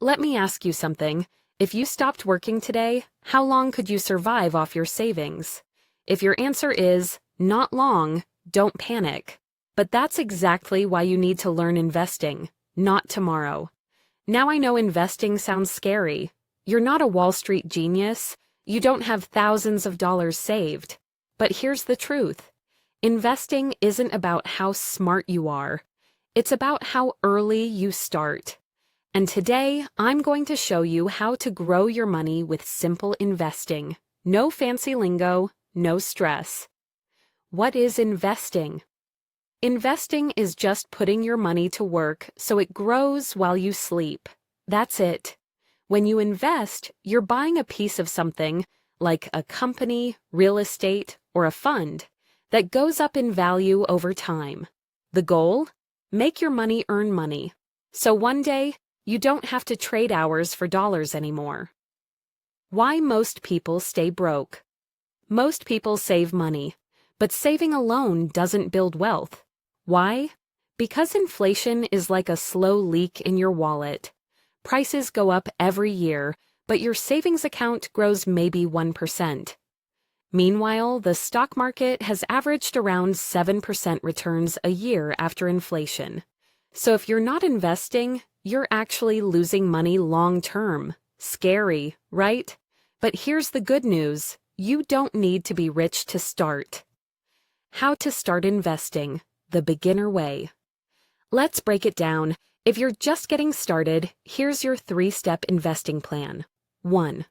Let me ask you something. If you stopped working today, how long could you survive off your savings? If your answer is, not long, don't panic. But that's exactly why you need to learn investing, not tomorrow. Now I know investing sounds scary. You're not a Wall Street genius. You don't have thousands of dollars saved. But here's the truth. Investing isn't about how smart you are. It's about how early you start. And today, I'm going to show you how to grow your money with simple investing. No fancy lingo, no stress. What is investing? Investing is just putting your money to work so it grows while you sleep. That's it. When you invest, you're buying a piece of something, like a company, real estate, or a fund, that goes up in value over time. The goal? Make your money earn money. So one day, you don't have to trade hours for dollars anymore. Why most people stay broke? Most people save money, but saving alone doesn't build wealth. Why? Because inflation is like a slow leak in your wallet. Prices go up every year, but your savings account grows maybe 1%. Meanwhile, the stock market has averaged around 7% returns a year after inflation. So if you're not investing, you're actually losing money long term. Scary, right? But here's the good news. You don't need to be rich to start. How to start investing, the beginner way. Let's break it down. If you're just getting started, here's your 3-step investing plan. 1.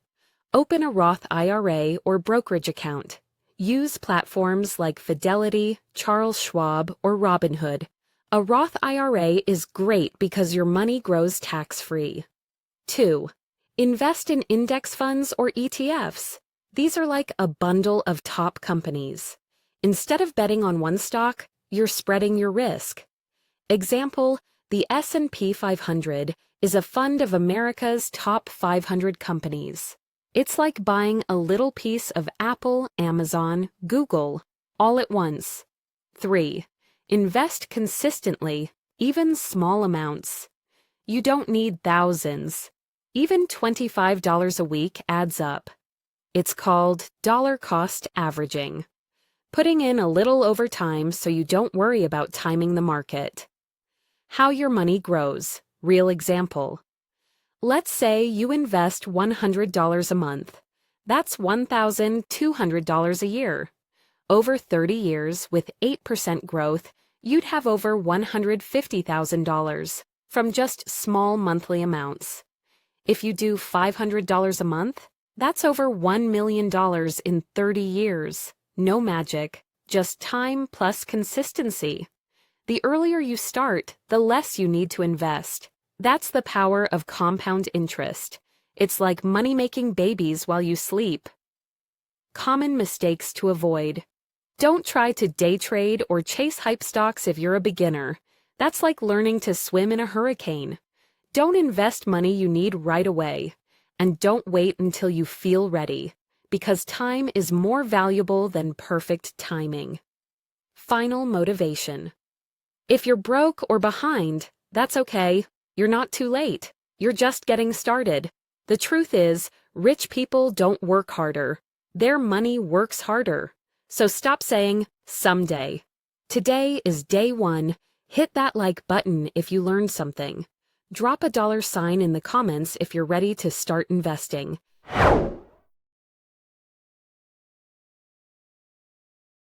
Open a Roth IRA or brokerage account. Use platforms like Fidelity, Charles Schwab, or Robinhood. A Roth IRA is great because your money grows tax-free. 2. Invest in index funds or ETFs. These are like a bundle of top companies. Instead of betting on one stock, you're spreading your risk. Example, the S&P 500 is a fund of America's top 500 companies. It's like buying a little piece of Apple, Amazon, Google, all at once. 3. Invest consistently, even small amounts. You don't need thousands. Even $25 a week adds up. It's called dollar cost averaging. Putting in a little over time so you don't worry about timing the market. How your money grows. Real example. Let's say you invest $100 a month. That's $1,200 a year. Over 30 years, with 8% growth, you'd have over $150,000 from just small monthly amounts. If you do $500 a month, that's over $1 million in 30 years. No magic, just time plus consistency. The earlier you start, the less you need to invest. That's the power of compound interest. It's like money-making babies while you sleep. Common mistakes to avoid. Don't try to day trade or chase hype stocks if you're a beginner. That's like learning to swim in a hurricane. Don't invest money you need right away. And don't wait until you feel ready, because time is more valuable than perfect timing. Final motivation. If you're broke or behind, that's okay. You're not too late. You're just getting started. The truth is, rich people don't work harder. Their money works harder. So stop saying, someday. Today is day one. Hit that like button if you learned something. Drop a $sign in the comments if you're ready to start investing.